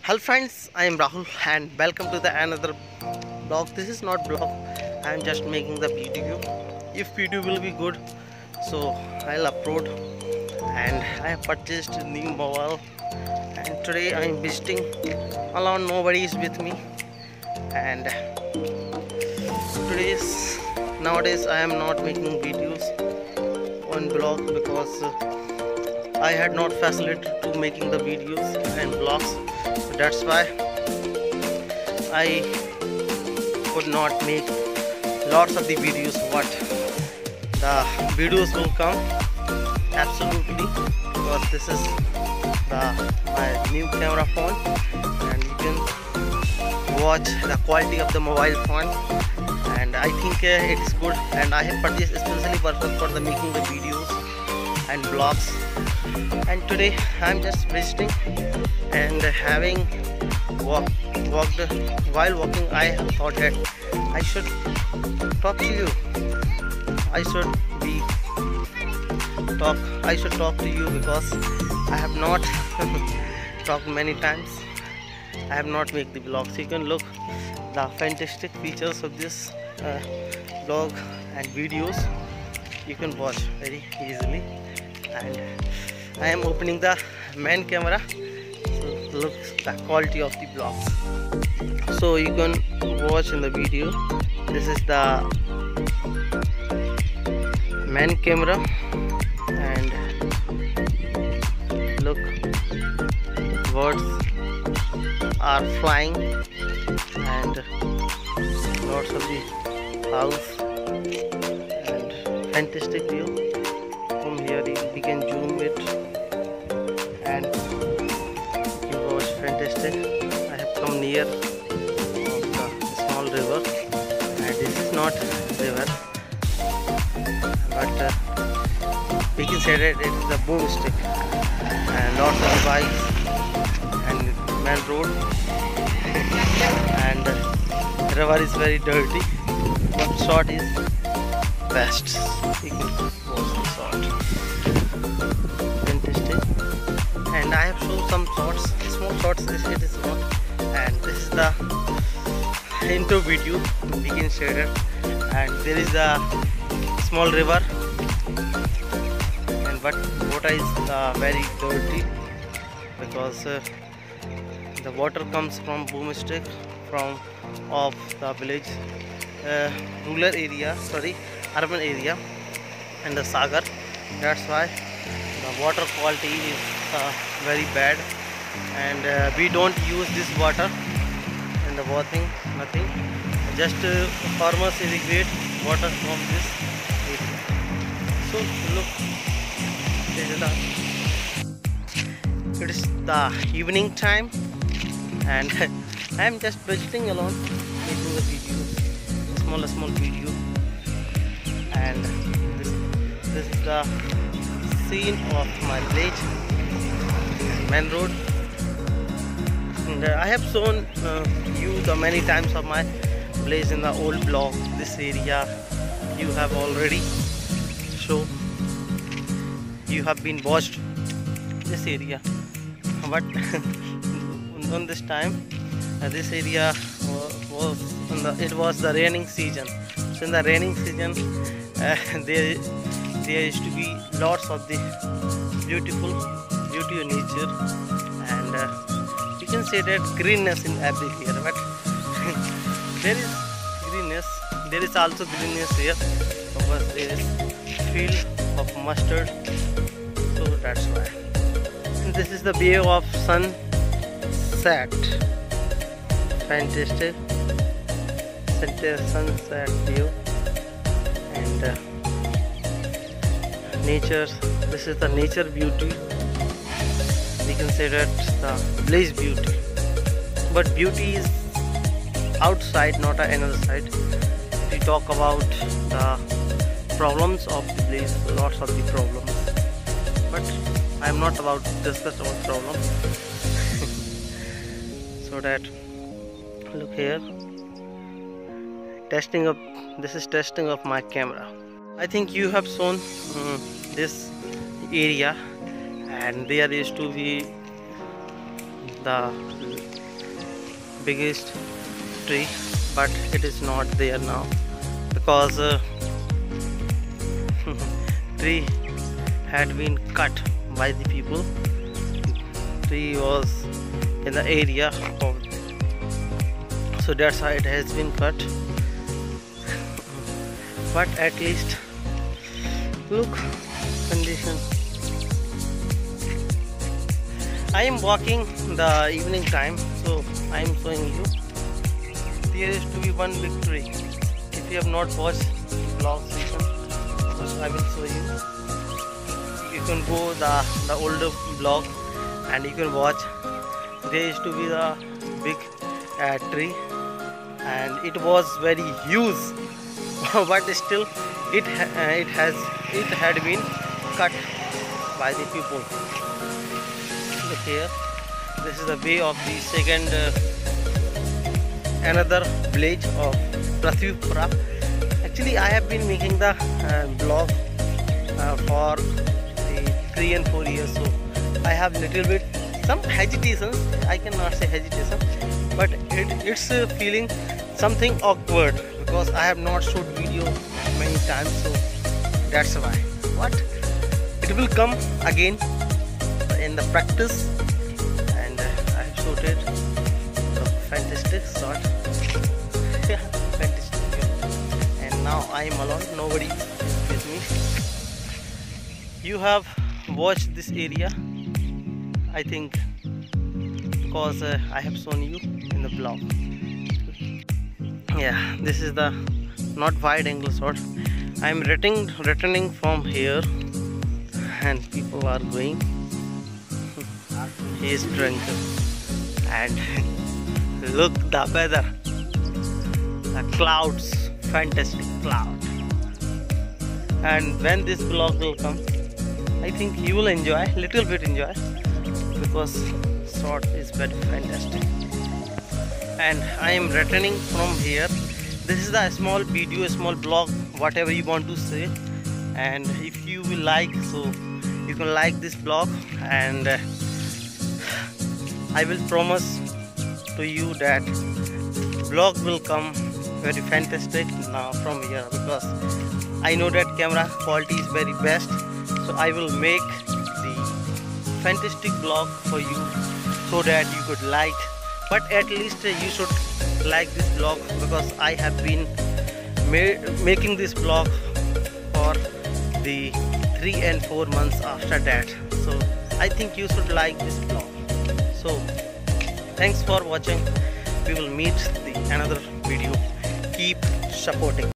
Hello friends, I am Rahul and welcome to the another blog. This is not blog, I am just making the video. If video will be good, so I'll upload. And I have purchased a new mobile and today I am visiting alone, nobody is with me. And nowadays I am not making videos on blog because I had not facility to making the videos and blogs. So that's why I could not make lots of the videos. What the videos will come absolutely, because this is my new camera phone and you can watch the quality of the mobile phone, and I think it is good, and I have purchased especially for the making the videos and vlogs. And today I'm just visiting and having walked. While walking I thought that I should talk to you. I should talk to you because I have not talked many times. I have not made the vlog, so you can look the fantastic features of this vlog and videos. You can watch very easily. And I am opening the main camera, so look the quality of the vlogs. So you can watch in the video. This is the main camera, and look, birds are flying and lots of the house and fantastic view. From here we can zoom it and you can watch fantastic. I have come near the small river, and this is not river, but we can say that it is the boom stick, and lots of bikes and main road, and river is very dirty, but shot is best. You can watch the shot. Fantastic. And I have shown some shots, small shots. It is not, and this is the intro video. We can share it, and there is a small river, and but water is very dirty because the water comes from boom stick from of the village, rural area, urban area, and the Sagar. That's why the water quality is very bad, and we don't use this water in the bathing, nothing. Just farmers irrigate water from this area. So look, it is the evening time, and I am just visiting alone, making a video, small video, and this is the scene of my village, main road. And I have shown you the many times of my place in the old block. This area you have already shown. You have been watched this area, but on this time this area was the raining season. So in the raining season there used to be lots of the beauty of nature, and you can say that greenness in every here, but there is greenness, there is also greenness here because there is field of mustard, so that's why. And this is the view of sunset. Fantastic sunset view, and nature. This is the nature beauty. We can say that the village beauty, but beauty is outside, not another side. If we talk about the problems of the village, lots of the problems, but I am not about to discuss about problems. So that, look here, this is testing of my camera. I think you have shown this area, and there used to be the biggest tree, but it is not there now because tree had been cut by the people. Tree was in the area of, so that's why it has been cut. But at least look condition. I am walking the evening time, so I am showing you. There is to be one big tree. If you have not watched vlog session, I will show you. You can go the older vlog and you can watch. There is to be the big tree, and it was very huge, but still it had been cut by the people. Look here, this is the way of the second another village of Prithvipura. Actually, I have been making the blog for the 3 and 4 years, so I have little bit some hesitations. I cannot say hesitation, but it's feeling something awkward because I have not shot video many times, so that's why. But it will come again in the practice, and I have shot it. So fantastic shot. Yeah, fantastic. And now I am alone, nobody with me. You have watched this area, I think, because I have shown you in the blog. Yeah, this is the not wide angle shot. I am returning from here, and people are going. He is drunk, and look the weather, the clouds, fantastic cloud. And when this vlog will come, I think you will enjoy, little bit enjoy, because shot is very fantastic. And I am returning from here. This is the small video, small blog, whatever you want to say. And if you will like, so you can like this blog, and I will promise to you that vlog will come very fantastic now from here, because I know that camera quality is very best. So I will make the fantastic vlog for you so that you could like. But at least you should like this vlog, because I have been making this vlog for the 3 and 4 months after that. So I think you should like this vlog. So thanks for watching. We will meet the another video. Keep supporting.